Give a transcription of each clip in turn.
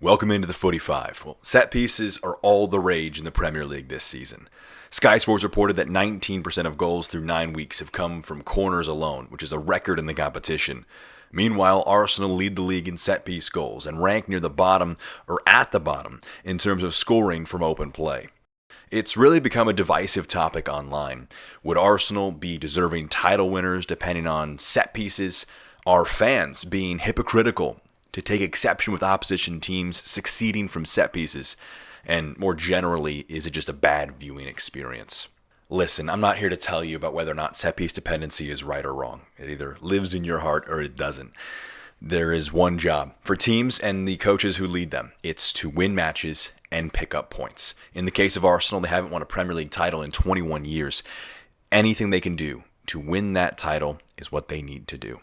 Welcome into the Footy 5. Well, set pieces are all the rage in the Premier League this season. Sky Sports reported that 19% of goals through 9 weeks have come from corners alone, which is a record in the competition. Meanwhile, Arsenal lead the league in set piece goals and rank near the bottom or at the bottom in terms of scoring from open play. It's really become a divisive topic online. Would Arsenal be deserving title winners depending on set pieces? Are fans being hypocritical to take exception with opposition teams succeeding from set pieces? And more generally, is it just a bad viewing experience? Listen, I'm not here to tell you about whether or not set piece dependency is right or wrong. It either lives in your heart or it doesn't. There is one job for teams and the coaches who lead them. It's to win matches and pick up points. In the case of Arsenal, they haven't won a Premier League title in 21 years. Anything they can do to win that title is what they need to do.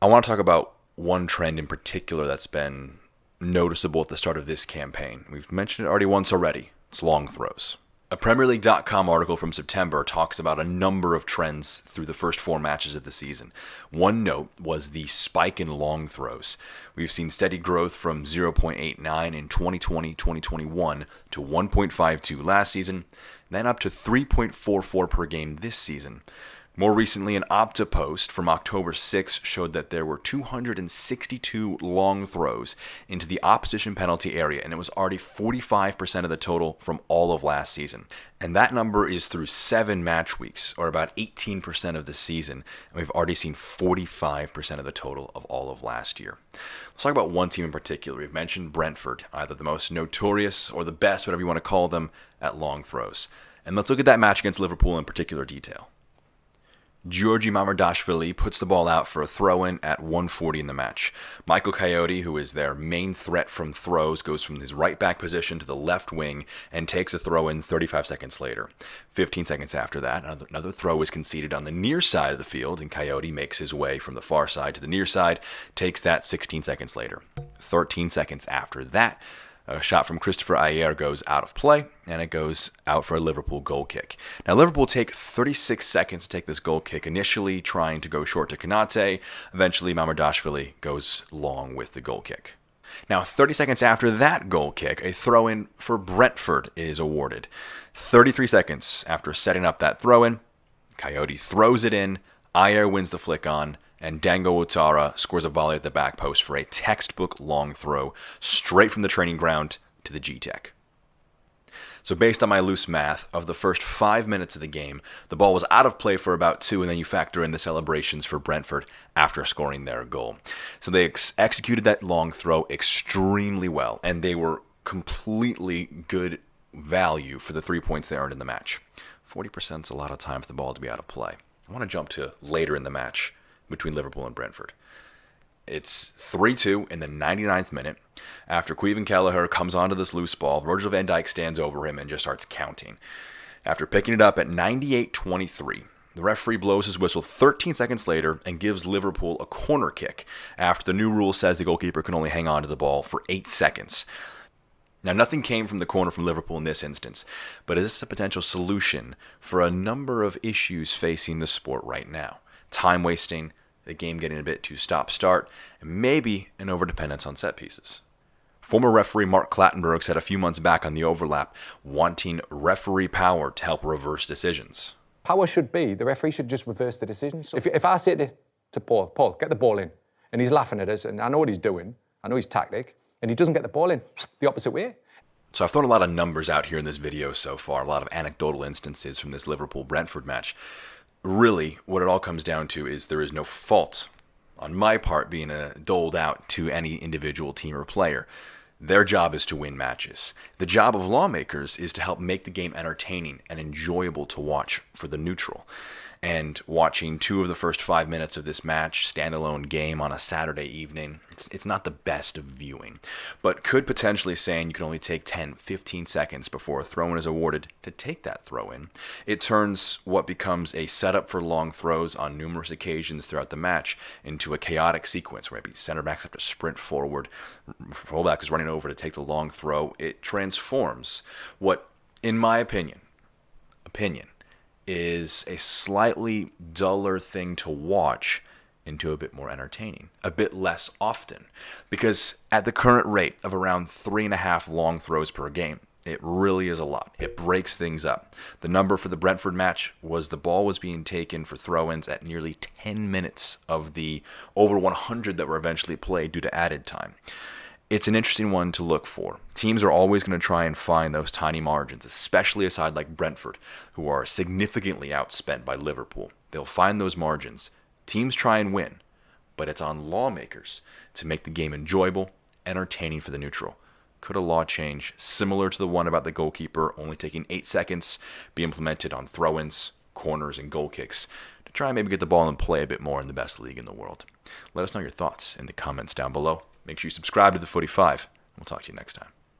I want to talk about one trend in particular that's been noticeable at the start of this campaign. We've mentioned it once already. It's long throws. A PremierLeague.com article from September talks about a number of trends through the first 4 matches of the season. One note was the spike in long throws. We've seen steady growth from 0.89 in 2020-2021 to 1.52 last season, then up to 3.44 per game this season. More recently, an Opta post from October 6 showed that there were 262 long throws into the opposition penalty area, and it was already 45% of the total from all of last season. And that number is through 7 match weeks, or about 18% of the season, and we've already seen 45% of the total of all of last year. Let's talk about one team in particular. We've mentioned Brentford, either the most notorious or the best, whatever you want to call them, at long throws. And let's look at that match against Liverpool in particular detail. Georgi Mamardashvili puts the ball out for a throw-in at 1:40 in the match. Michael Coyote, who is their main threat from throws, goes from his right back position to the left wing and takes a throw-in 35 seconds later. 15 seconds after that, another throw is conceded on the near side of the field, and Coyote makes his way from the far side to the near side, takes that 16 seconds later. 13 seconds after that, a shot from Christopher Ayer goes out of play, and it goes out for a Liverpool goal kick. Now, Liverpool take 36 seconds to take this goal kick, initially trying to go short to Konate. Eventually, Mamardashvili goes long with the goal kick. Now, 30 seconds after that goal kick, a throw-in for Brentford is awarded. 33 seconds after setting up that throw-in, Coyote throws it in, Ayer wins the flick on, and Dango Ouattara scores a volley at the back post for a textbook long throw straight from the training ground to the G-Tech. So based on my loose math, of the first 5 minutes of the game, the ball was out of play for about 2, and then you factor in the celebrations for Brentford after scoring their goal. So they executed that long throw extremely well, and they were completely good value for the 3 points they earned in the match. 40% is a lot of time for the ball to be out of play. I want to jump to later in the match between Liverpool and Brentford. It's 3-2 in the 99th minute. After Caoimhin Kelleher comes onto this loose ball, Virgil van Dijk stands over him and just starts counting. After picking it up at 98-23, the referee blows his whistle 13 seconds later and gives Liverpool a corner kick after the new rule says the goalkeeper can only hang on to the ball for 8 seconds. Now, nothing came from the corner from Liverpool in this instance, but is this a potential solution for a number of issues facing the sport right now? Time wasting, the game getting a bit too stop-start, and maybe an overdependence on set pieces. Former referee Mark Clattenburg said a few months back on the overlap, wanting referee power to help reverse decisions. Power should be, the referee should just reverse the decisions. If I say to Paul, get the ball in, and he's laughing at us, and I know what he's doing, I know his tactic, and he doesn't get the ball in, the opposite way. So I've thrown a lot of numbers out here in this video so far, a lot of anecdotal instances from this Liverpool-Brentford match. Really, what it all comes down to is there is no fault on my part being doled out to any individual team or player. Their job is to win matches. The job of lawmakers is to help make the game entertaining and enjoyable to watch for the neutral. And watching 2 of the first 5 minutes of this match, standalone game on a Saturday evening, it's not the best of viewing. But could potentially saying you can only take 10, 15 seconds before a throw-in is awarded to take that throw-in. It turns what becomes a setup for long throws on numerous occasions throughout the match into a chaotic sequence where maybe center backs have to sprint forward, fullback is running over to take the long throw. It transforms what, in my opinion, is a slightly duller thing to watch into a bit more entertaining, a bit less often. Because at the current rate of around 3.5 long throws per game, it really is a lot. It breaks things up. The number for the Brentford match was the ball was being taken for throw-ins at nearly 10 minutes of the over 100 that were eventually played due to added time. It's an interesting one to look for. Teams are always going to try and find those tiny margins, especially a side like Brentford, who are significantly outspent by Liverpool. They'll find those margins. Teams try and win, but it's on lawmakers to make the game enjoyable, entertaining for the neutral. Could a law change similar to the one about the goalkeeper only taking 8 seconds be implemented on throw-ins, corners, and goal kicks to try and maybe get the ball in play a bit more in the best league in the world? Let us know your thoughts in the comments down below. Make sure you subscribe to the Footy 5. We'll talk to you next time.